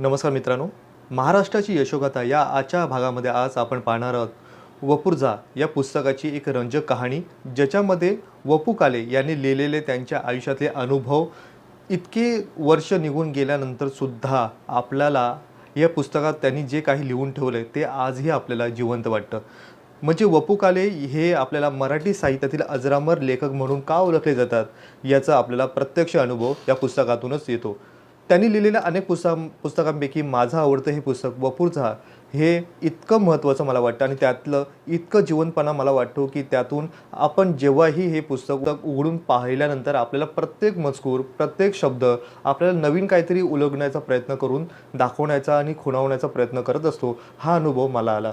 नमस्कार मित्रांनो, महाराष्ट्राची यशोगाथा या आजच्या भागामध्ये आज आपण पाहणार आहोत वपुर झा या पुस्तकाची एक रंजक कहाणी, ज्याच्यामध्ये वपू काले यांनी लिहिलेले त्यांच्या आयुष्यातले अनुभव इतके वर्ष निघून गेल्यानंतर सुद्धा आपल्याला या पुस्तकात त्यांनी जे काही लिहून ठेवले ते आजही आपल्याला जिवंत वाटतं. म्हणजे वपू काले हे आपल्याला मराठी साहित्यातील अजरामर लेखक म्हणून का ओळखले जातात याचा आपल्याला प्रत्यक्ष अनुभव या पुस्तकातूनच येतो. त्यांनी लिहिलेल्या अनेक पुस्तकांपैकी माझं आवडतं हे पुस्तक वपुर झा हे इतकं महत्त्वाचं मला वाटतं आणि त्यातलं इतकं जिवंतपणा मला वाटतो की त्यातून आपण जेव्हाही हे पुस्तक उघडून पाहिल्यानंतर आपल्याला प्रत्येक मजकूर, प्रत्येक शब्द आपल्याला नवीन काहीतरी उलगण्याचा प्रयत्न करून दाखवण्याचा आणि खुणावण्याचा प्रयत्न करत असतो. हा अनुभव मला आला.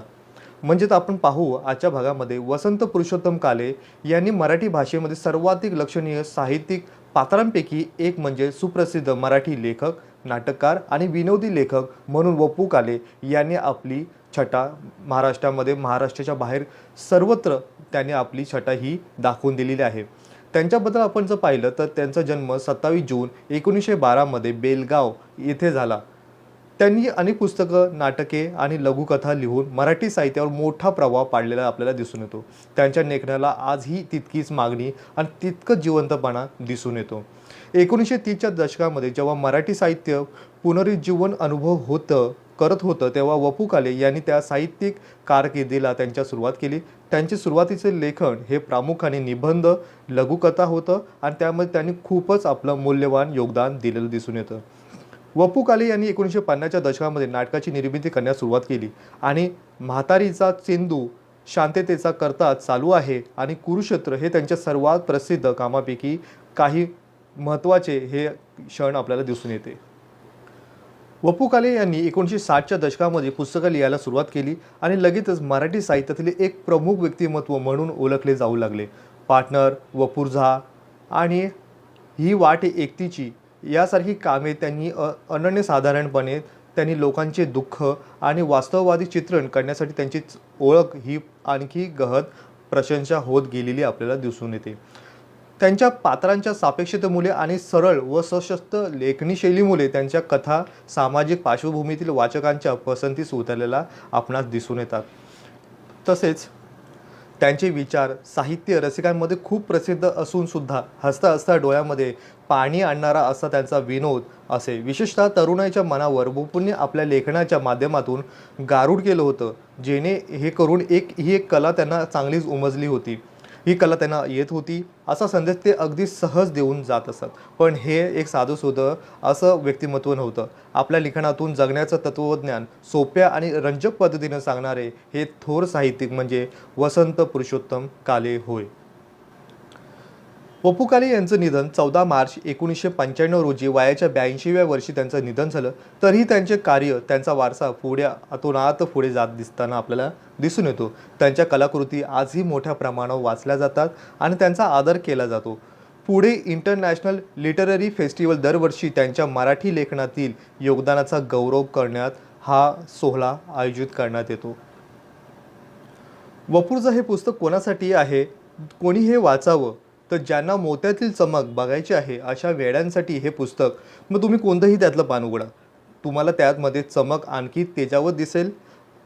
म्हणजेच आपण पाहू आजच्या भागामध्ये वसंत पुरुषोत्तम काले यांनी मराठी भाषेमध्ये सर्वाधिक लक्षणीय साहित्यिक पात्रांपैकी एक म्हणजे सुप्रसिद्ध मराठी लेखक, नाटककार आणि विनोदी लेखक म्हणून वपू काले यांनी आपली छटा महाराष्ट्रामध्ये, महाराष्ट्राच्या बाहेर सर्वत्र त्यांनी आपली छटा ही दाखवून दिलेली आहे. त्यांच्याबद्दल आपण जर पाहिलं तर त्यांचा जन्म 27 जून 1912 मध्ये बेलगाव येथे झाला. त्यांनी अनेक पुस्तकं, नाटके आणि लघुकथा लिहून मराठी साहित्यावर मोठा प्रभाव पाडलेला आपल्याला दिसून येतो. त्यांच्या लेखनाला आजही तितकीच मागणी आणि तितकंच जिवंतपणा दिसून येतो. 1930च्या दशकामध्ये जेव्हा मराठी साहित्य पुनरुज्जीवन करत होतं तेव्हा वपू काले यांनी त्या साहित्यिक कारकिर्दीला त्यांच्या सुरुवात केली. त्यांचे सुरुवातीचे लेखन हे प्रामुख्याने निबंध, लघुकथा होतं आणि त्यामध्ये त्यांनी खूपच आपलं मूल्यवान योगदान दिलेलं दिसून येतं. वपू काले यांनी 1950च्या दशकामध्ये नाटकाची निर्मिती करण्यास सुरुवात केली आणि म्हातारीचा चेंदू, शांततेचा करता चालू आहे आणि कुरुक्षेत्र हे त्यांच्या सर्वात प्रसिद्ध कामापैकी काही महत्त्वाचे हे क्षण आपल्याला दिसून येते. वपू काले यांनी 1960च्या दशकामध्ये पुस्तकं लिहायला सुरुवात केली आणि लगेचच मराठी साहित्यातील एक प्रमुख व्यक्तिमत्व म्हणून ओळखले जाऊ लागले. पार्टनर, वपुर झा आणि ही वाट एकतीची यासारखी कामे त्यांनी अनन्यसाधारणपणे त्यांनी लोकांचे दुःख आणि वास्तववादी चित्रण करण्यासाठी त्यांची ओळख ही आणखी गहन प्रशंसा होत गेलेली आपल्याला दिसून येते. त्यांच्या पात्रांच्या सापेक्षतेमुळे आणि सरळ व सशस्त्र लेखनी शैलीमुळे त्यांच्या कथा सामाजिक पार्श्वभूमीतील वाचकांच्या पसंतीस उतरलेला आपणास दिसून येतात. तसेच त्यांचे विचार साहित्य रसिकांमध्ये खूप प्रसिद्ध असून सुद्धा हसता हसता डोळ्यामध्ये पाणी आणणारा असा त्यांचा विनोद असे विशेषतः तरुणाईच्या मनावर वपूंनी आपल्या लेखनाच्या माध्यमातून गारूड केलं होतं, जेणे हे करून ही एक कला त्यांना चांगलीच उमजली होती. ही कला त्यांना येत होती असा संदेश ते अगदी सहज देऊन जात असत. पण हे एक साधंसुधं असं व्यक्तिमत्व नव्हतं. आपल्या लिखाणातून जगण्याचं तत्वज्ञान सोप्या आणि रंजक पद्धतीने सांगणारे हे थोर साहित्यिक म्हणजे वसंत पुरुषोत्तम काले होय. वपू काले यांचं निधन 14 मार्च 1995 रोजी वयाच्या 82व्या वर्षी त्यांचं निधन झालं. तरीही त्यांचे कार्य, त्यांचा वारसा अतोनात पुढे जात दिसताना आपल्याला दिसून येतो. त्यांच्या कलाकृती आजही मोठ्या प्रमाणावर वाचल्या जातात आणि त्यांचा आदर केला जातो. पुढे इंटरनॅशनल लिटररी फेस्टिवल दरवर्षी त्यांच्या मराठी लेखनातील योगदानाचा गौरव करण्यात हा सोहळा आयोजित करण्यात येतो. वपुर झा हे पुस्तक कोणासाठी आहे, कोणी हे वाचावं तर ज्यांना मोत्यातील चमक बघायची आहे अशा वेड्यांसाठी हे पुस्तक. मग तुम्ही कोणतंही त्यातलं पान उघडा, तुम्हाला त्यामध्ये चमक आणखी तेजावत दिसेल.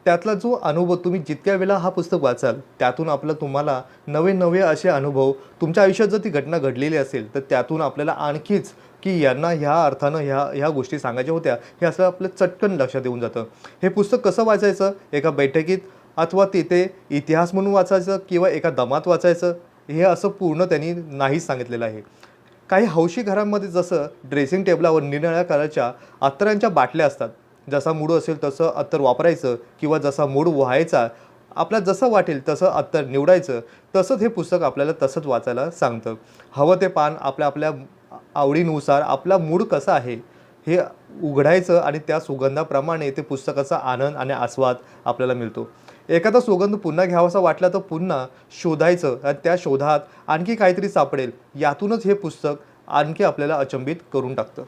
त्यातला जो अनुभव तुम्ही जितक्या वेळा हा पुस्तक वाचाल त्यातून तुम्हाला नवे नवे असे अनुभव, तुमच्या आयुष्यात जर ती घटना घडलेली असेल तर त्यातून आपल्याला आणखीच की यांना ह्या अर्थानं ह्या गोष्टी सांगायच्या होत्या हे असं आपलं चटकन लक्षात येऊन जातं. हे पुस्तक कसं वाचायचं, एका बैठकीत अथवा तिथे इतिहास म्हणून वाचायचं किंवा एका दमात वाचायचं, हे असं पूर्ण त्यांनी नाहीच सांगितलेलं आहे. काही हौशी घरांमध्ये जसं ड्रेसिंग टेबलावर निरनिळ्या कलरच्या अत्तरांच्या बाटल्या असतात, जसा मूड असेल तसं अत्तर वापरायचं किंवा जसा मूड व्हायचा, आपल्याला जसं वाटेल तसं अत्तर निवडायचं. तसंच हे पुस्तक आपल्याला तसंच वाचायला सांगतं. हवं ते पान आपल्या आपल्या आवडीनुसार आपला मूड कसा आहे हे उघडायचं आणि त्या सुगंधाप्रमाणे ते पुस्तकाचा आनंद आणि आस्वाद आपल्याला मिळतो. एखादा सुगंध पुन्हा घ्यावासा वाटला तर पुन्हा शोधायचं आणि त्या शोधात आणखी काहीतरी सापडेल. यातूनच हे पुस्तक आणखी आपल्याला अचंबित करून टाकतं.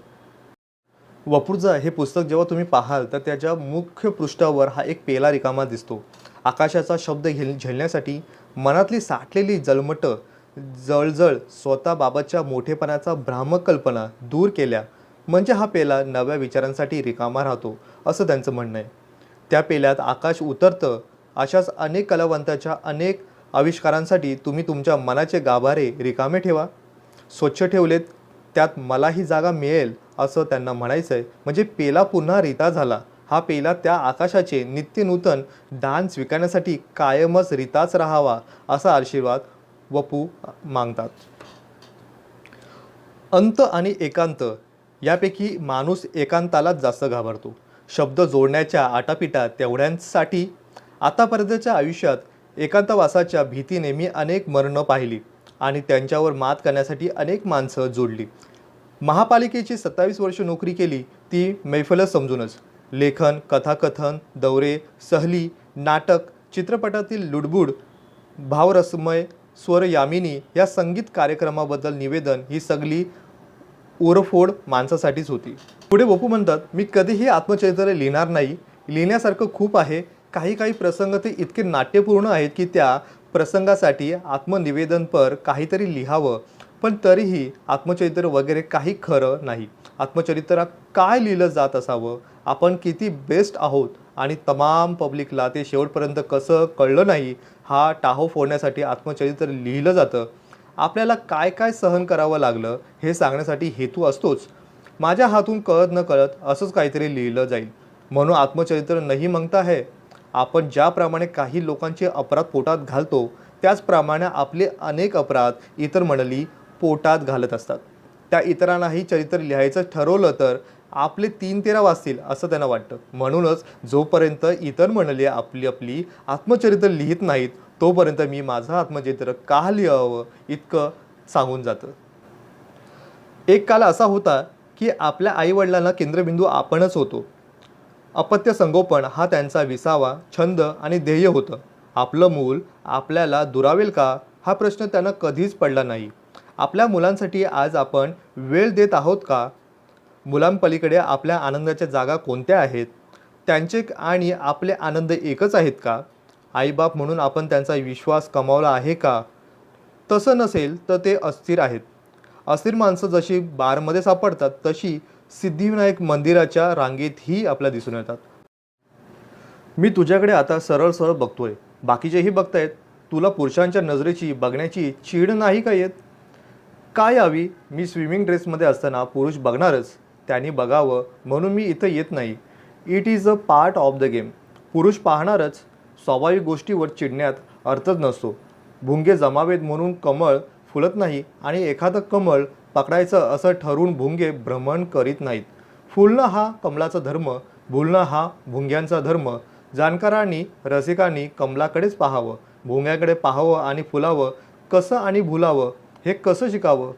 वपुर झा हे पुस्तक जेव्हा तुम्ही पाहाल तर त्याच्या मुख्य पृष्ठावर हा एक पेला रिकामा दिसतो. आकाशाचा शब्द झेलण्यासाठी मनातली साठलेली जळमटं, जळजळ, स्वतःबाबतच्या मोठेपणाचा भ्रामक कल्पना दूर केल्या म्हणजे हा पेला नव्या विचारांसाठी रिकामा राहतो असं त्यांचं म्हणणं आहे. त्या पेल्यात आकाश उतरतं. अशाच अनेक कलावंताच्या अनेक आविष्कारांसाठी तुम्ही तुमच्या मनाचे गाभारे रिकामे ठेवा. स्वच्छ ठेवलेत त्यात मलाही जागा मिळेल असं त्यांना म्हणायचं आहे. म्हणजे पेला पुन्हा रिता झाला. हा पेला त्या आकाशाचे नित्यनूतन दान स्वीकारण्यासाठी कायमच रिताच राहावा असा आशीर्वाद वपू मागतात. अंत आणि एकांत यापैकी माणूस एकांतालाच जास्त घाबरतो. शब्द जोडण्याच्या आटापिटा तेवढ्यांसाठी आतापर्यंतच्या आयुष्यात एकांतवासाच्या भीतीने मी अनेक मरणं पाहिली आणि त्यांच्यावर मात करण्यासाठी अनेक माणसं जोडली. महापालिकेची 27 वर्ष नोकरी केली ती मैफलच समजूनच. लेखन, कथाकथन, दौरे, सहली, नाटक, चित्रपटातील लुडबुड, भावरसमय स्वर यामिनी या संगीत कार्यक्रमाबद्दल निवेदन ही सगळी उरफोड माणसासाठीच होती. पुढे वपू म्हणतात, मी कधीही आत्मचरित्र लिहिणार नाही. लिहिण्यासारखं खूप आहे. काही काही प्रसंग ते इतके नाट्यपूर्ण आहेत की त्या प्रसंगासाठी आत्मनिवेदनपर काहीतरी लिहावं. पण तरीही आत्मचरित्र वगैरे काही खरं नाही. आत्मचरित्रात काय लिहिलं जात असावं, आपण किती बेस्ट आहोत आणि तमाम पब्लिकला ते शेवटपर्यंत कसं कळलं नाही हा टाहो फोडण्यासाठी आत्मचरित्र लिहिलं जातं. आपल्याला काय काय सहन करावं लागलं हे सांगण्यासाठी हेतू असतोच. माझ्या हातून कळत न कळत असंच काहीतरी लिहिलं जाईल म्हणून आत्मचरित्र नाही म्हणता है. आपण ज्याप्रमाणे काही लोकांचे अपराध पोटात घालतो त्याचप्रमाणे आपले अनेक अपराध इतर मंडळी पोटात घालत असतात. त्या इतरांनाही चरित्र लिहायचं ठरवलं तर आपले 3-13 वाजतील असं त्यांना वाटतं. म्हणूनच जोपर्यंत इतर मंडळी आपली आपली आत्मचरित्र लिहित नाहीत तोपर्यंत मी माझं आत्मचरित्र का लिहावं इतकं सांगून जातं. एक काल असा होता की आपल्या आईवडिलांना केंद्रबिंदू आपणच होतो. अपत्य संगोपन हा त्यांचा विसावा छंद आणि ध्येय होतं. आपलं मूल आपल्याला दुरावेल का हा प्रश्न त्यांना कधीच पडला नाही. आपल्या मुलांसाठी आज आपण वेळ देत आहोत का? मुलांपलीकडे आपल्या आनंदाच्या जागा कोणत्या आहेत? त्यांचे आणि आपले आनंद एकच आहेत का? आईबाप म्हणून आपण त्यांचा विश्वास कमावला आहे का? तसं नसेल तर ते अस्थिर आहेत. अस्थिर माणसं जशी बारमध्ये सापडतात तशी सिद्धिविनायक मंदिराच्या रांगेतही आपल्याला दिसून येतात. मी तुझ्याकडे आता सरळ सरळ बघतोय, बाकीचेही बघतायत. तुला पुरुषांच्या नजरेची बघण्याची चीड नाही का येत? काय यावी? मी स्विमिंग ड्रेसमध्ये असताना पुरुष बघणारच, त्यांनी बघावं म्हणून मी इथं येत नाही. It is a part of the game. पुरुष पाहणारच. स्वाभाविक गोष्टीवर चिडण्यात अर्थच नसतो. भुंगे जमावेत म्हणून कमळ फुलत नाही आणि एखादं कमळ पकडायचं असं ठरवून भुंगे भ्रमण करीत नाहीत. फुलणं हा कमळाचा धर्म, भुलणं हा भुंग्यांचा धर्म. जाणकारांनी रसिकांनी कमलाकडेच पाहावं, भुंग्याकडे पाहावं आणि फुलावं कसं आणि भुलावं हे कसं शिकावं?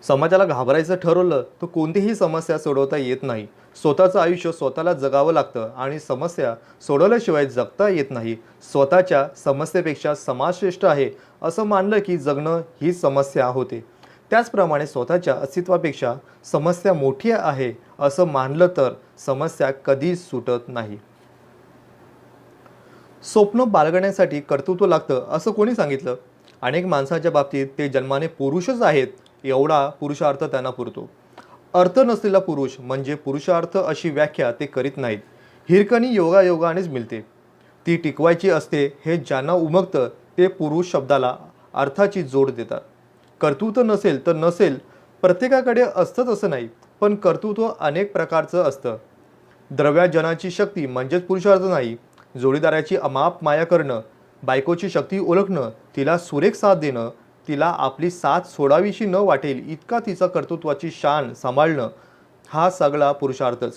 समाजाला घाबरायचं ठरवलं तर कोणतीही समस्या सोडवता येत नाही. स्वतःचं आयुष्य स्वतःला जगावं लागतं आणि समस्या सोडवल्याशिवाय जगता येत नाही. स्वतःच्या समस्येपेक्षा समाज श्रेष्ठ आहे असं मानलं की जगणं ही समस्या होते. त्याचप्रमाणे स्वतःच्या अस्तित्वापेक्षा समस्या मोठी आहे असं मानलं तर समस्या कधीच सुटत नाही. स्वप्न बाळगण्यासाठी कर्तृत्व लागतं असं कोणी सांगितलं? अनेक माणसाच्या बाबतीत ते जन्माने पुरुषच आहेत एवढा पुरुषार्थ त्यांना पुरतो. अर्थ नसलेला पुरुष म्हणजे पुरुषार्थ अशी व्याख्या ते करीत नाहीत. हिरकणी योगायोगानेच मिळते, ती टिकवायची असते हे ज्यांना उमगतं ते पुरुष शब्दाला अर्थाची जोड देतात. कर्तृत्व नसेल तर नसेल, प्रत्येकाकडे असतंच असं नाही, पण कर्तृत्व अनेक प्रकारचं असतं. द्रव्यार्जनाची शक्ती म्हणजेच पुरुषार्थ नाही. जोडीदाराची अमाप माया करणं, बायकोची शक्ती ओळखणं, तिला सुरेख साथ देणं, तिला आपली साथ सोडावीशी न वाटेल इतका तिचा कर्तृत्वाची शान सांभाळणं हा सगळा पुरुषार्थच.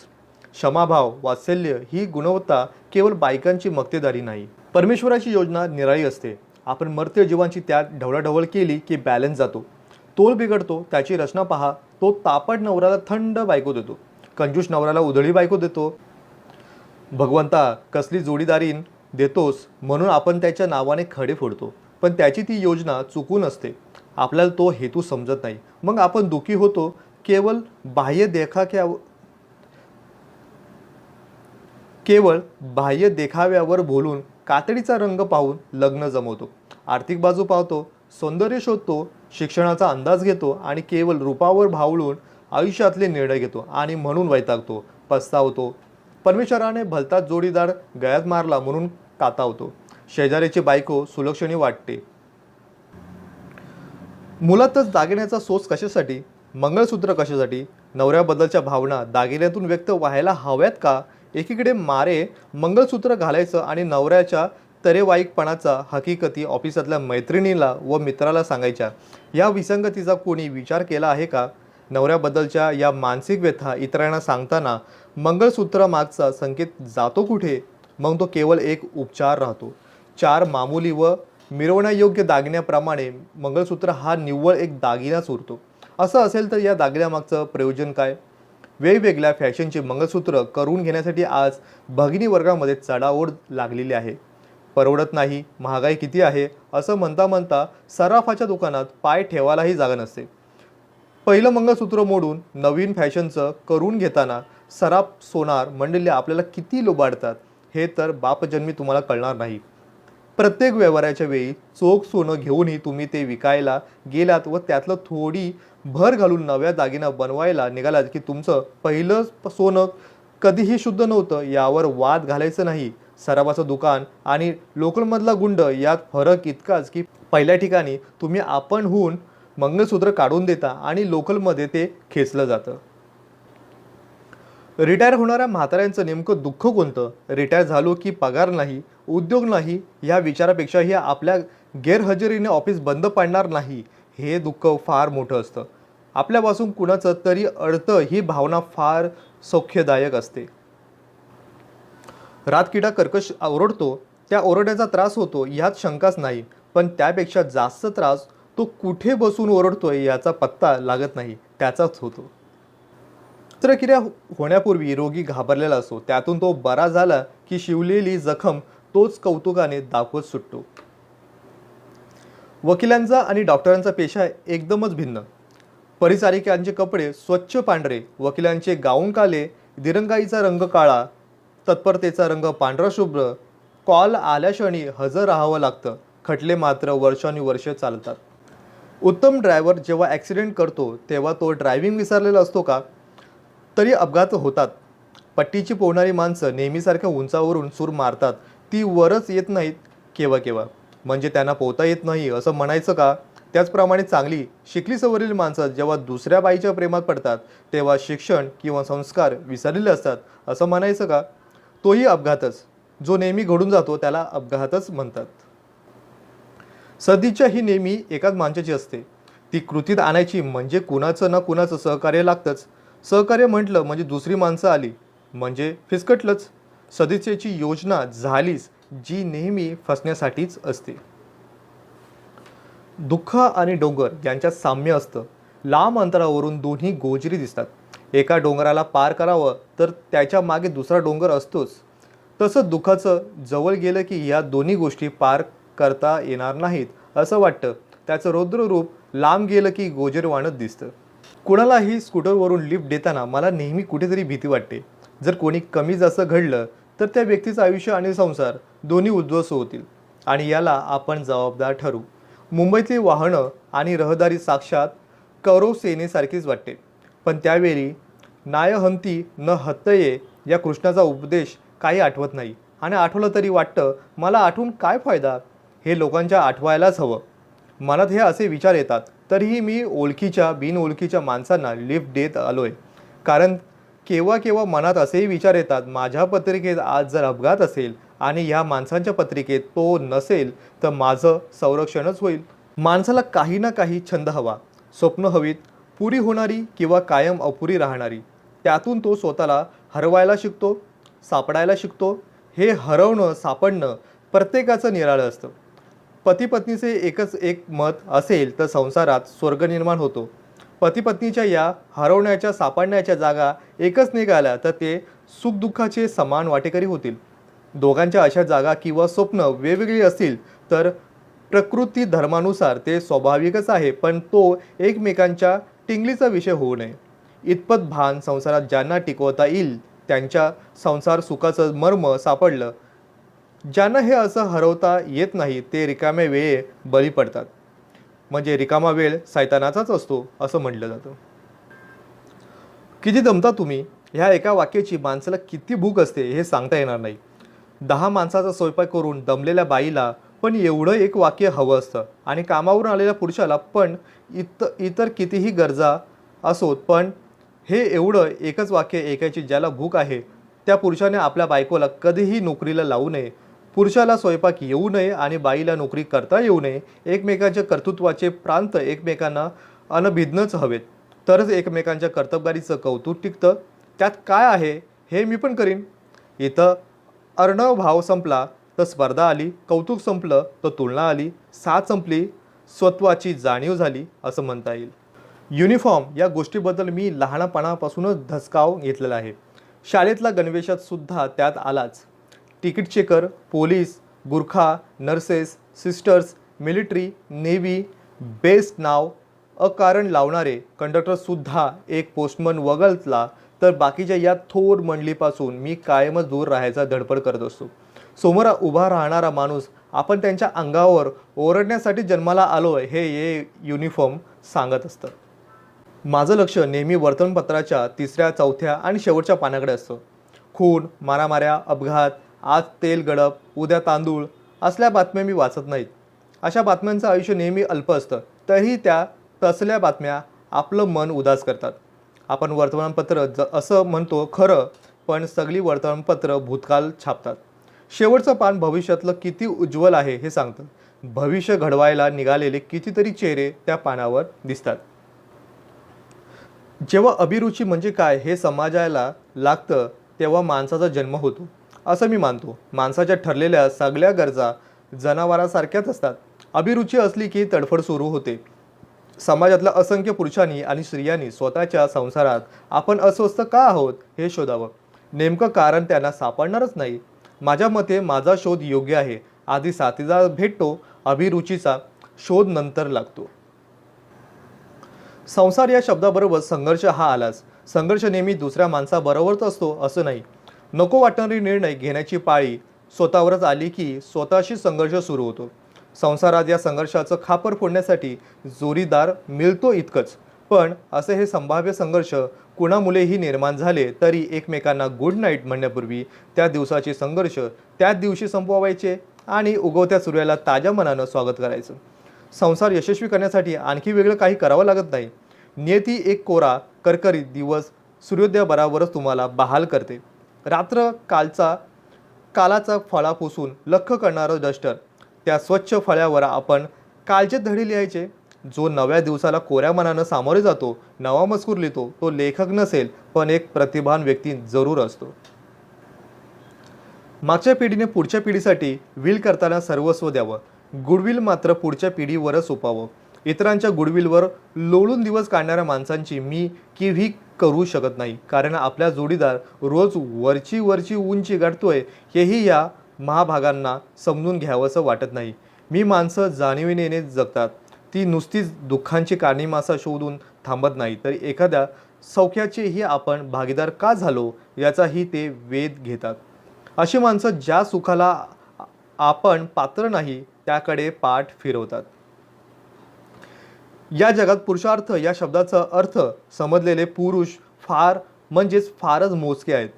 क्षमाभाव, वात्सल्य ही गुणवत्ता केवळ बायकांची मक्तेदारी नाही. परमेश्वराची योजना निराळी असते. आपण मर्त्य जीवांची त्यात ढवळाढवळ केली की बॅलन्स जातो, तोल बिघडतो. त्याची रचना पहा. तो तापट नवऱ्याला थंड बायको देतो, कंजूस नवऱ्याला उधळी बायको देतो. भगवंता कसली जोडीदारीन देतोस म्हणून आपण त्याच्या नावाने खडे फोडतो, पण त्याची ती योजना चुकून असते. आपल्याला तो हेतू समजत नाही, मग आपण दुःखी होतो. केवळ बाह्य देखाव्यावर बोलून कातडीचा रंग पाहून लग्न जमवतो, आर्थिक बाजू पाहतो, सौंदर्य शोधतो, शिक्षणाचा अंदाज घेतो आणि केवळ रूपावर भावळून आयुष्यातले निर्णय घेतो आणि म्हणून वैतागतो, पस्तावतो. परमेश्वराने भलताच जोडीदार गळ्यात मारला म्हणून कातावतो. शेजाऱ्याची बायको सुलक्षणी वाटते. मुलातच दागिन्याचा सोच कशासाठी? मंगळसूत्र कशासाठी? नवऱ्याबद्दलच्या भावना दागिन्यातून व्यक्त व्हायला हव्यात का? एकीकडे मारे मंगळसूत्र घालायचं आणि नवऱ्याच्या तरेवाईकपणाचा हकीकती ऑफिसातल्या मैत्रिणीला व मित्राला सांगायच्या. या विसंगतीचा कोणी विचार केला आहे का? नवऱ्याबद्दलच्या या मानसिक व्यथा इतरांना सांगताना मंगळसूत्रामागचा संकेत जातो कुठे? मग तो केवळ एक उपचार राहतो. चार मामूली व मिरवण्यायोग्य दागिन्याप्रमाणे मंगळसूत्र हा निव्वळ एक दागिनाच उरतो. असं असेल तर या दागिन्यामागचं प्रयोजन काय? वेगवेगळ्या फॅशनचे मंगळसूत्र करून घेण्यासाठी आज भगिनी वर्गामध्ये चढाओढ लागलेली आहे. परवडत नाही, महागाई किती आहे असं म्हणता म्हणता सराफाच्या दुकानात पाय ठेवायलाही जागा नसते. पहिलं मंगळसूत्र मोडून नवीन फॅशनचं करून घेताना सराफ सोनार मंडळी आपल्याला किती लुबाडतात हे तर बापजन्मी तुम्हाला कळणार नाही. प्रत्येक व्यवहाराच्या वेळी चोख सोनं घेऊनही तुम्ही ते विकायला गेलात व त्यातलं थोडी भर घालून नव्या दागिना बनवायला निघालात की तुमचं पहिलं सोनं कधीही शुद्ध नव्हतं यावर वाद घालायचं नाही. सराफाचं दुकान आणि लोकलमधला गुंड यात फरक इतकाच की पहिल्या ठिकाणी तुम्ही आपणहून मंगळसूत्र काढून देता आणि लोकलमध्ये ते खेचलं जातं. रिटायर होणाऱ्या म्हाताऱ्यांचं नेमकं दुःख कोणतं? रिटायर झालो की पगार नाही, उद्योग नाही या विचारापेक्षाही आपल्या गैरहजेरीने ऑफिस बंद पडणार नाही हे दुःख फार मोठं असतं. आपल्यापासून कुणाचं तरी अडतं ही भावना फार सौख्यदायक असते. रातकिडा कर्कश ओरडतो, त्या ओरडण्याचा त्रास होतो यात शंकाच नाही. पण त्यापेक्षा जास्त त्रास तो कुठे बसून ओरडतोय याचा पत्ता लागत नाही त्याचाच होतो. शस्त्रक्रिया होण्यापूर्वी रोगी घाबरलेला असतो. त्यातून तो बरा झाला की शिवलेली जखम तोच कौतुकाने दाखवत सुटतो. वकिलांचा आणि डॉक्टरांचा पेशा एकदमच भिन्न. परिचारिकांचे कपडे स्वच्छ पांढरे, वकिलांचे गाऊन काले, दिरंगाईचा रंग काळा, तत्परतेचा रंग पांढरा शुभ्र. कॉल आल्याक्षणी हजर राहावं लागतं. खटले मात्र वर्षानुवर्ष चालतात. उत्तम ड्रायव्हर जेव्हा ॲक्सिडेंट करतो तेव्हा तो ड्रायव्हिंग विसरलेला असतो का? तरी अपघात होतात. पट्टीची पोहणारी माणसं नेहमीसारख्या उंचावरून सूर मारतात. ती वरच येत नाहीत केव्हा केव्हा. म्हणजे त्यांना पोहता येत नाही असं म्हणायचं का? त्याचप्रमाणे चांगली शिकली सवरलेली माणसं जेव्हा दुसऱ्या बाईच्या प्रेमात पडतात तेव्हा शिक्षण किंवा संस्कार विसरलेले असतात असं म्हणायचं का? तोही अपघातच. जो नेहमी घडून जातो त्याला अपघातच म्हणतात. सदिच्छा ही नेहमी एकाच माणसाची असते. ती कृतीत आणायची म्हणजे कुणाचं ना कुणाचं सहकार्य लागतंच. सहकार्य म्हटलं म्हणजे दुसरी माणसं आली म्हणजे फिसकटलंच. सदिच्छेची योजना झालीच जी नेहमी फसण्यासाठीच असते. दुःख आणि डोंगर यांच्यात साम्य असतं. लांब अंतरावरून दोन्ही गोजरी दिसतात. एका डोंगराला पार करावं तर त्याच्या मागे दुसरा डोंगर असतोच. तसं दुःखाचं जवळ गेलं की या दोन्ही गोष्टी पार करता येणार नाहीत असं वाटतं. त्याचं रौद्र रूप लांब गेलं की गोजरवाणत दिसतं. कुणालाही स्कूटरवरून लिफ्ट देताना मला नेहमी कुठेतरी भीती वाटते. जर कोणी कमी जास्त घडलं तर त्या व्यक्तीचं आयुष्य आणि संसार दोन्ही उद्ध्वस्त होतील आणि याला आपण जबाबदार ठरू. मुंबईतली वाहनं आणि रहदारी साक्षात कौरव सेनेसारखीच वाटते. पण त्यावेळी नायहंती न हत्यये या कृष्णाचा उपदेश काही आठवत नाही आणि आठवलं तरी वाटतं मला आठवून काय फायदा? हे लोकांच्या आठवायलाच हवं. मनात हे असे विचार येतात तरीही मी ओळखीच्या बिनओळखीच्या माणसांना लिफ्ट देत आलोय. कारण केव्हा केव्हा मनात असेही विचार येतात माझ्या पत्रिकेत आज जर अपघात असेल आणि ह्या माणसांच्या पत्रिकेत तो नसेल तर माझं संरक्षणच होईल. माणसाला काही ना काही छंद हवा, स्वप्न हवीत, पुरी होणारी किंवा कायम अपुरी राहणारी. त्यातून तो स्वतःला हरवायला शिकतो, सापडायला शिकतो. हे हरवणं सापडणं प्रत्येकाचं निराळं असतं. पती पत्नीचे एकच एक मत असेल तर संसारात स्वर्ग निर्माण होतो. पती पत्नीच्या या हरवण्याच्या सापडण्याच्या जागा एकच निघाल्या तर ते सुखदुःखाचे समान वाटेकरी होतील. दोघांच्या अशा जागा किंवा स्वप्न वेगवेगळी असतील तर प्रकृती धर्मानुसार ते स्वाभाविकच आहे. पण तो एकमेकांच्या टिंगलीचा विषय होऊ नये. इतपत भान संसारात ज्यांना टिकवता येईल त्यांच्या संसार सुखाचं मर्म सापडलं. ज्यांना हे असं हरवता येत नाही ते रिकाम्या वेळे बळी पडतात. म्हणजे रिकामा वेळ सैतानाचाच असतो असं म्हटलं जातं. किती दमता तुम्ही? ह्या एका वाक्याची माणसाला किती भूक असते हे सांगता येणार नाही. 10 माणसाचा स्वयंपाक करून दमलेल्या बाईला पण एवढं एक वाक्य हवं असतं आणि कामावरून आलेल्या पुरुषाला पण इतर कितीही गरजा असोत पण हे एवढं एकच वाक्य ऐकायची ज्याला भूक आहे त्या पुरुषाने आपल्या बायकोला कधीही नोकरीला लावू नये. पुरुषाला स्वयंपाक येऊ नये आणि बाईला नोकरी करता येऊ नये. एकमेकांच्या कर्तृत्वाचे प्रांत एकमेकांना अनभिज्ञच हवेत. तरच एकमेकांच्या कर्तबगारीचं कौतुक टिकतं. त्यात काय आहे हे मी पण करीन. इथं अर्णव भाव संपला तर स्पर्धा आली, कौतुक संपलं तर तुलना आली, साथ संपली स्वत्वाची जाणीव झाली असं म्हणता येईल. युनिफॉर्म या गोष्टीबद्दल मी लहानपणापासूनच धसकाव घेतलेला आहे. शाळेतला गणवेशात सुद्धा त्यात आलाच. Ticket checker, police, Gurkha, nurses, sisters, military, navy, BEST नाव अकारण लावणारे कंडक्टरसुद्धा एक पोस्टमन वगळला तर बाकीच्या या थोर मंडळीपासून मी कायमच दूर राहायचा धडपड करत असतो. समोर उभा राहणारा माणूस आपण त्यांच्या अंगावर ओरडण्यासाठी जन्माला आलोय हे युनिफॉर्म सांगत असतं. माझं लक्ष नेहमी वर्तमानपत्राच्या 3ऱ्या, 4थ्या आणि शेवटच्या पानाकडे असतं. खून, मारामाऱ्या, अपघात, आज तेल गडप, उद्या तांदूळ असल्या बातम्या मी वाचत नाहीत. अशा बातम्यांचं आयुष्य नेहमी अल्प असतं. तरीही त्या तसल्या बातम्या आपलं मन उदास करतात. आपण वर्तमानपत्र असं म्हणतो खरं, पण सगळी वर्तमानपत्र भूतकाळ छापतात. शेवटचं पान भविष्यातलं किती उज्ज्वल आहे हे सांगतं. भविष्य घडवायला निघालेले कितीतरी चेहरे त्या पानावर दिसतात. जेव्हा अभिरुची म्हणजे काय हे समजायला लागतं तेव्हा माणसाचा जन्म होतो असं मी मानतो. माणसाच्या ठरलेल्या सगळ्या गरजा जनावरांसारख्याच असतात. अभिरुची असली की तडफड सुरू होते. समाजातल्या असंख्य पुरुषांनी आणि स्त्रियांनी स्वतःच्या संसारात आपण अस्वस्थ का आहोत हे शोधावं. नेमकं कारण त्यांना सापडणारच नाही. माझ्या मते माझा शोध योग्य आहे. आधी साथीदार भेटतो, अभिरुचीचा शोध नंतर लागतो. संसार या शब्दाबरोबर संघर्ष हा आलाच. संघर्ष नेहमी दुसऱ्या माणसाबरोबरच असतो असं नाही. नको वाटणारी निर्णय घेण्याची पाळी स्वतःवरच आली की स्वतःशी संघर्ष सुरू होतो. संसारात या संघर्षाचं खापर फोडण्यासाठी जोडीदार मिळतो इतकंच, पण असे हे संभाव्य संघर्ष कुणामुळेही निर्माण झाले तरी एकमेकांना गुड नाईट म्हणण्यापूर्वी त्या दिवसाचे संघर्ष त्याच दिवशी संपवायचे आणि उगवत्या सूर्याला ताज्या मनानं स्वागत करायचं. संसार यशस्वी करण्यासाठी आणखी वेगळं काही करावं लागत नाही. नियती एक कोरा करकरीत दिवस सूर्योदयाबरोबरच तुम्हाला बहाल करते. रात्र कालाचा फळा पुसून लख्ख करणारं डस्टर, त्या स्वच्छ फळ्यावर आपण कालचे धडे लिहायचे. जो नव्या दिवसाला कोऱ्या मनानं सामोरे जातो, नवा मजकूर लिहितो, तो लेखक नसेल पण एक प्रतिभान व्यक्ती जरूर असतो. मागच्या पिढीने पुढच्या पिढीसाठी विल करताना सर्वस्व द्यावं. गुडविल मात्र पुढच्या पिढीवरच सोपावं. इतरांच्या गुडविलवर लोळून दिवस काढणाऱ्या माणसांची मी केव्ही करू शकत नाही. कारण आपल्या जोडीदार रोज वरची उंची गाठतोय हेही या महाभागांना समजून घ्यावंसं वाटत नाही. मी माणसं जाणीवेने जगतात. ती नुसतीच दुःखांची कारणीमासा शोधून थांबत नाही, तर एखाद्या सौख्याचेही आपण भागीदार का झालो याचाही ते वेध घेतात. अशी माणसं ज्या सुखाला आपण पात्र नाही त्याकडे पाठ फिरवतात. या जगात पुरुषार्थ या शब्दाचा अर्थ समजलेले पुरुष फारच मोजके आहेत.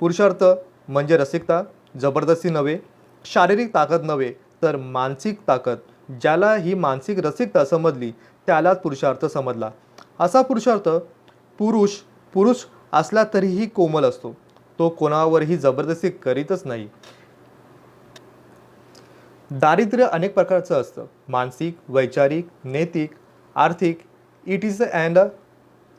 पुरुषार्थ म्हणजे रसिकता, जबरदस्ती नव्हे, शारीरिक ताकद नव्हे तर मानसिक ताकद. ज्याला ही मानसिक रसिकता समजली त्यालाच पुरुषार्थ समजला. असा पुरुष असला तरीही कोमल असतो. तो कोणावरही जबरदस्ती करीतच नाही. दारिद्र्य अनेक प्रकारचं असतं. मानसिक, वैचारिक, नैतिक, आर्थिक. It is and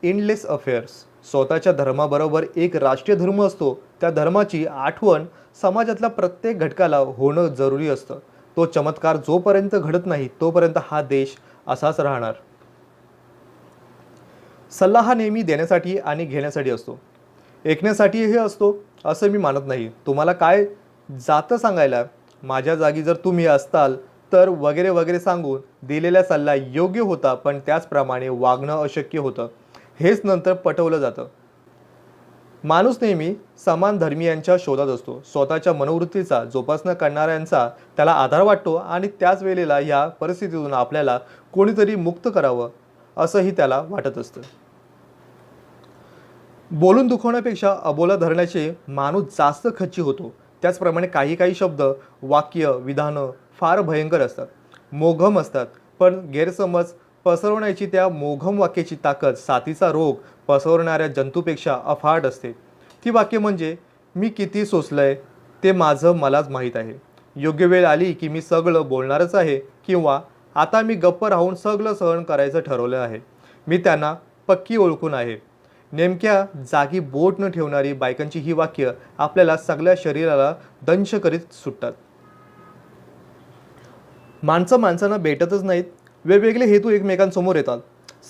endless affairs. स्वतःच्या धर्माबरोबर एक राष्ट्रीय धर्म असतो. त्या धर्माची आठवण समाजातल्या प्रत्येक घटकाला होणं जरुरी असतं. तो चमत्कार जोपर्यंत घडत नाही तोपर्यंत हा देश असाच राहणार. सल्ला हा नेहमी देण्यासाठी आणि घेण्यासाठी असतो, ऐकण्यासाठीही असतो असं मी मानत नाही. तुम्हाला काय जातं सांगायला? माझ्या जागी जर तुम्ही असताल तर वगैरे वगैरे सांगून दिलेला सल्ला योग्य होता, पण त्याचप्रमाणे वागणं अशक्य होतं हेच नंतर पटवलं जातं. माणूस नेहमी समान धर्मीयांच्या शोधात असतो. स्वतःच्या मनोवृत्तीचा जोपासना करणाऱ्यांचा त्याला आधार वाटतो आणि त्याच वेळेला या परिस्थितीतून आपल्याला कोणीतरी मुक्त करावं असंही त्याला वाटत असतं. बोलून दुखवण्यापेक्षा अबोला धरण्याचे माणूस जास्त खच्ची होतो. त्याचप्रमाणे काही काही शब्द, वाक्य, विधानं फार भयंकर असतात, मोघम असतात. पण गैरसमज पसरवण्याची त्या मोघम वाक्याची ताकद साथीचा रोग पसरवणाऱ्या जंतूपेक्षा अफाट असते. ती वाक्य म्हणजे, मी किती सोसलंय ते माझं मलाच माहीत आहे. योग्य वेळ आली की मी सगळं बोलणारच आहे, किंवा आता मी गप्प राहून सगळं सहन करायचं ठरवलं आहे. मी त्यांना पक्की ओळखून आहे. नेमक्या जागी बोट न ठेवणारी बायकांची ही वाक्य आपल्याला सगळ्या शरीराला दंश करीत सुटतात. माणसं माणसांना भेटतच नाहीत, वेगवेगळे हेतू एकमेकांसमोर येतात.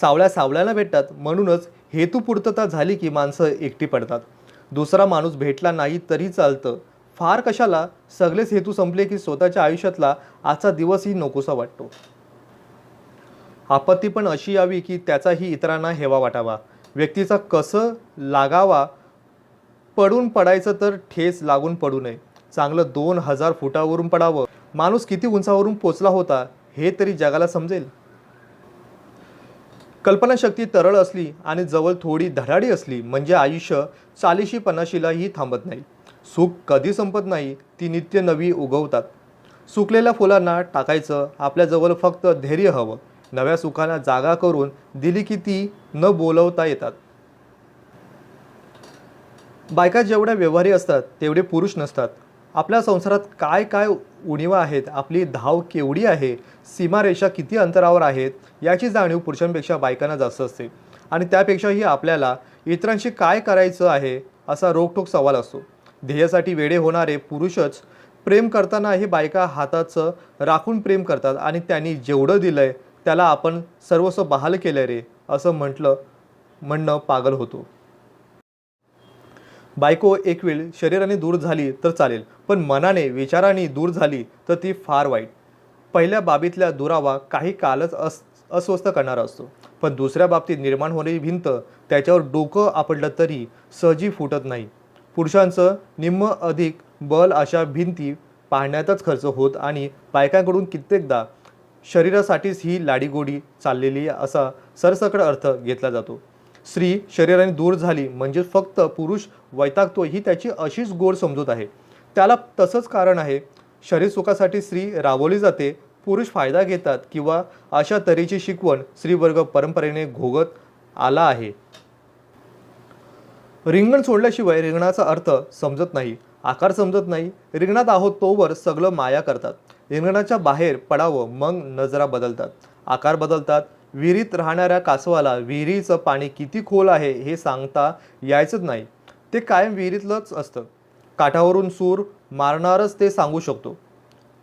सावळ्या सावळ्यांना भेटतात, म्हणूनच हेतुपूर्तता झाली की माणसं एकटी पडतात. दुसरा माणूस भेटला नाही तरी चालतं, फार कशाला, सगळेच हेतू संपले की स्वतःच्या आयुष्यातला आजचा दिवसही नकोसा वाटतो. आपत्ती पण अशी यावी की त्याचाही इतरांना हेवा वाटावा. व्यक्तीचा कसं लागावा, पडून पडायचं तर ठेच लागून पडू नये. चांगलं 2000 फुटावरून पडावं. माणूस किती उंचावरून पोचला होता हे तरी जगाला समजेल. कल्पनाशक्ती तरळ असली आणि जवळ थोडी धडाडी असली म्हणजे आयुष्य 40-50शीलाही थांबत नाही. सुख कधी संपत नाही, ती नित्य नवी उगवतात. सुकलेल्या फुलांना टाकायचं, आपल्याजवळ फक्त धैर्य हवं. नव्या सुखांना जागा करून दिली की ती न बोलवता येतात. बायका जेवढ्या व्यवहारी असतात तेवढे पुरुष नसतात. आपल्या संसारात काय काय उणीवा आहेत, आपली धाव केवढी आहे, सीमारेषा किती अंतरावर आहेत, याची जाणीव पुरुषांपेक्षा बायकांना जास्त असते. आणि त्यापेक्षाही आपल्याला इतरांशी काय करायचं आहे असा रोखठोक सवाल असतो. ध्येयासाठी वेडे होणारे पुरुषच प्रेम करतानाही बायका हाताचं राखून प्रेम करतात आणि त्यांनी जेवढं दिलंय त्याला आपण सर्वस्व बहाल केलं रे असं म्हणणं पागल होतो. बायको एक वेळ शरीराने दूर झाली तर चालेल, पण मनाने विचाराने दूर झाली तर ती फार वाईट. पहिल्या बाबीतल्या दुरावा काही कालच अस्वस्थ करणारा असतो, पण दुसऱ्या बाबतीत निर्माण होणारी भिंत त्याच्यावर डोकं आपटलं तरी सहजी फुटत नाही. पुरुषांचं निम्म अधिक बल अशा भिंती पाहण्यातच खर्च होत आणि बायकांकडून कित्येकदा शरीरासाठीच ही लाडीगोडी चाललेली असा सरसकट अर्थ घेतला जातो. स्त्री शरीराने दूर झाली म्हणजे फक्त पुरुष वैतागतो ही त्याची अशीच गोड समजूत आहे. त्याला तसंच कारण आहे. शरीर सुखासाठी स्त्री राबवली जाते, पुरुष फायदा घेतात, किंवा अशा तऱ्हेची शिकवण स्त्रीवर्ग परंपरेने भोगत आला आहे. रिंगण सोडल्याशिवाय रिंगणाचा अर्थ समजत नाही, आकार समजत नाही. रिंगणात आहोत तोवर सगळं माया करतात. रिंगणाच्या बाहेर पडावं मग नजरा बदलतात, आकार बदलतात. विहिरीत राहणाऱ्या कासवाला विहिरीचं पाणी किती खोल आहे हे सांगता यायचंच नाही, ते कायम विहिरीतलंच असतं. काठावरून सूर मारणारच ते सांगू शकतो.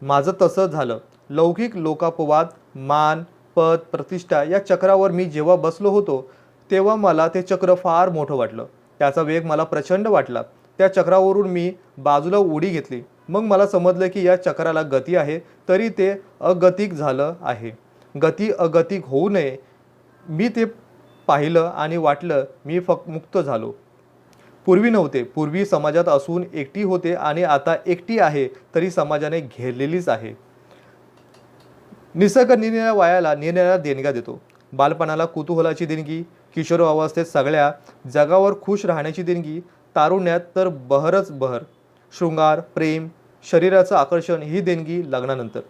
माझं तसं झालं. लौकिक लोकापवाद, मान, पद, प्रतिष्ठा या चक्रावर मी जेव्हा बसलो होतो तेव्हा मला ते चक्र फार मोठं वाटलं. त्याचा वेग मला प्रचंड वाटला. त्या चक्रावरून मी बाजूला उडी घेतली. मग मला समजलं की या चक्राला गती आहे, तरी ते अगतिक झालं आहे. गती अगतिक होऊ नये. मी ते पाहिलं आणि वाटलं मी मुक्त झालो. पूर्वी नव्हते. पूर्वी समाजात असून एकटी होते आणि आता एकटी आहे तरी समाजाने घेरलेलीच आहे. निसर्ग निरनिराळ्या वयाला निरनिराळ्या देणग्या देतो. बालपणाला कुतूहलाची देणगी, किशोरावस्थेत सगळ्या जगावर खुश राहण्याची देणगी, तारुण्यात तर बहरच बहर, शृंगार, प्रेम, शरीराचं आकर्षण ही देणगी लग्नानंतर,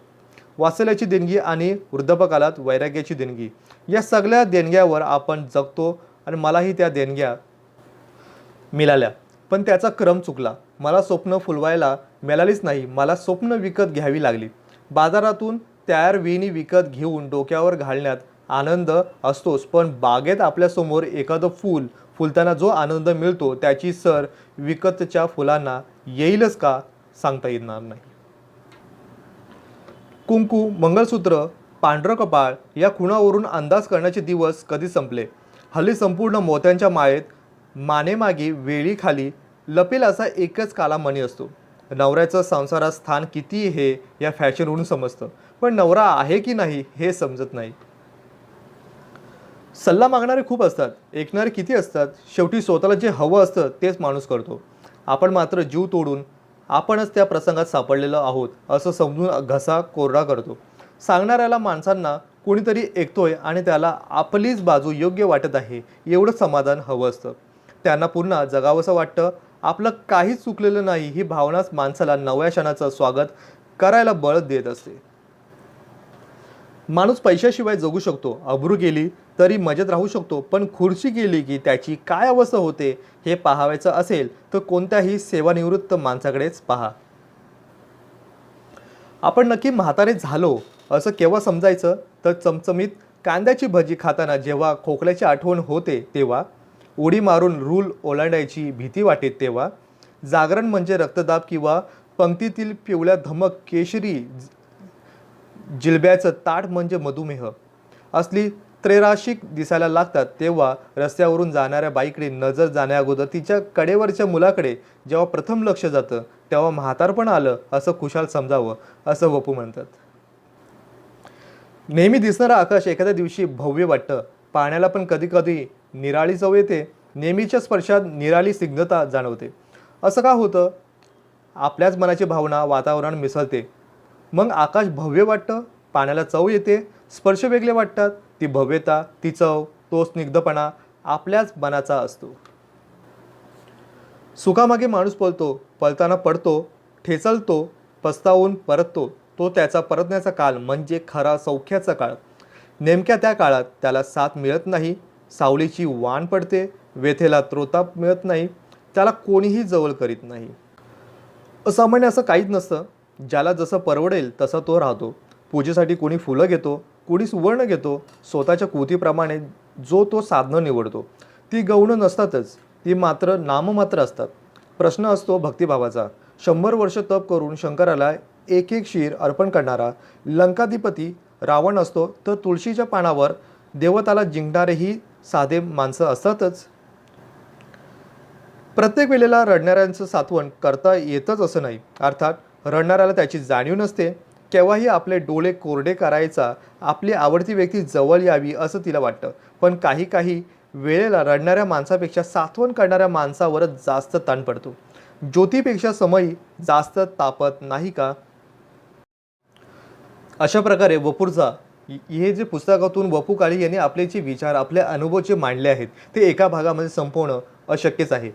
वात्सल्याची देणगी आणि वृद्धापकालात वैराग्याची देणगी. या सगळ्या देणग्यावर आपण जगतो आणि मलाही त्या देणग्या मिळाल्या, पण त्याचा क्रम चुकला. मला स्वप्न फुलवायला मिळालीच नाही, मला स्वप्न विकत घ्यावी लागली. बाजारातून तयार वेणी विकत घेऊन डोक्यावर घालण्यात आनंद असतोच, पण बागेत आपल्यासमोर एखादं फूल फुलताना जो आनंद मिळतो त्याची सर विकतच्या फुलांना येईलच का सांगता येणार नाही. कुंकू, मंगळसूत्र, पांढरं कपाळ या खुणावरून अंदाज करण्याचे दिवस कधी संपले. हल्ली संपूर्ण मोत्यांच्या माळेत मानेमागे वेळीखाली लपेल असा एकच काला मणी असतो. नवऱ्याचं संसारात स्थान किती हे या फॅशनवरून समजतं, पण नवरा आहे की नाही हे समजत नाही. सल्ला मागणारे खूप असतात, ऐकणारे किती असतात. शेवटी स्वतःला जे हवं असतं तेच माणूस करतो. आपण मात्र जीव तोडून आपणच त्या प्रसंगात सापडलेलो आहोत असं समजून घसा कोरडा करतो. सांगणाऱ्याला माणसांना कोणीतरी ऐकतोय आणि त्याला आपलीच बाजू योग्य वाटत आहे एवढं समाधान हवं असतं. त्यांना पुन्हा जगावंसं वाटतं. आपलं काहीच चुकलेलं नाही ही भावनाच माणसाला नव्या क्षणाचं स्वागत करायला बळ देत असते. माणूस पैशाशिवाय जगू शकतो, अब्रू गेली तरी मजेत राहू शकतो, पण खुर्ची गेली की त्याची काय अवस्था होते हे पाहायचं असेल तर कोणत्याही सेवानिवृत्त माणसाकडेच पहा. आपण नक्की म्हातारे झालो असं केव्हा समजायचं तर चमचमीत कांद्याची भजी खाताना जेव्हा खोकल्याची आठवण होते तेव्हा, उडी मारून रूल ओलांडायची भीती वाटे तेव्हा, जागरण म्हणजे रक्तदाब किंवा पंक्तीतील पिवळ्या धमक केशरी जिलब्याचं ताट म्हणजे मधुमेह असली त्रैराशिक दिसायला लागतात तेव्हा, रस्त्यावरून जाणाऱ्या बाईकडे नजर जाण्याअगोदर तिच्या कडेवरच्या मुलाकडे जेव्हा प्रथम लक्ष जातं तेव्हा म्हातारपण आलं असं खुशाल समजावं असं वपू म्हणतात. नेहमी दिसणारं आकाश एखाद्या दिवशी भव्य वाटतं. पाण्याला पण कधी कधी निराळी चव येते. नेहमीच्या स्पर्शात निराळी स्निग्धता जाणवते. असं का होतं? आपल्याच मनाची भावना वातावरण मिसळते. मग आकाश भव्य वाटतं, पाण्याला चव येते, स्पर्श वेगळे वाटतात. ती भव्यता, ती चव, तो स्निग्धपणा आपल्याच मनाचा असतो. सुखामागे माणूस पळतो, पळताना पडतो, ठेचलतो, पस्तावून परततो. तो त्याचा परतण्याचा काळ म्हणजे खरा सौख्याचा काळ. नेमक्या त्या काळात त्याला साथ मिळत नाही, सावलीची वाण पडते, व्यथेला त्रोताप मिळत नाही, त्याला कोणीही जवळ करीत नाही. असामान्य असं काहीच नसतं. ज्याला जसं परवडेल तसा तो राहतो. पूजेसाठी कोणी फुलं घेतो, कोणी सुवर्ण घेतो. स्वतःच्या कृतीप्रमाणे जो तो साधनं निवडतो. ती गौण नसतातच, ती मात्र नाममात्र असतात. प्रश्न असतो भक्तिभावाचा. 100 वर्ष तप करून शंकराला एक एक शीर अर्पण करणारा लंकाधिपती रावण असतो तर तुळशीच्या पानावर देवताला जिंकणारेही साधे माणसं असतातच. प्रत्येक वेळेला रडणाऱ्यांचं सात्वन करता येतच असं नाही. अर्थात रडणाऱ्याला त्याची जाणीव नसते. केव्हाही आपले डोळे कोरडे करायचा, आपली आवडती व्यक्ती जवळ यावी असं तिला वाटतं. पण काही वेळेला रडणाऱ्या माणसापेक्षा सात्वन करणाऱ्या माणसावरच जास्त ताण पडतो. ज्योतीपेक्षा समयी जास्त तापत नाही का? अशा प्रकारे वपुर्झा हे जे पुस्तकातून वपू काळी यांनी आपले जे विचार, आपले अनुभव जे मांडले आहेत ते एका भागामध्ये संपवणं अशक्यच आहे.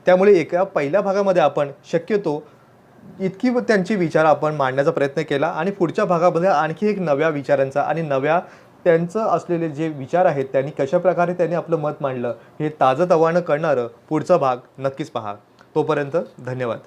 त्यामुळे एका पहिल्या भागामध्ये आपण शक्यतो इतकी त्यांचे विचार आपण मांडण्याचा प्रयत्न केला आणि पुढच्या भागामध्ये आणखी एक नव्या विचारांचा आणि नव्या त्यांचं असलेले जे विचार आहेत त्यांनी कशाप्रकारे त्यांनी आपलं मत मांडलं हे ताजंतवानं करणारं पुढचा भाग नक्कीच पहा. तोपर्यंत धन्यवाद.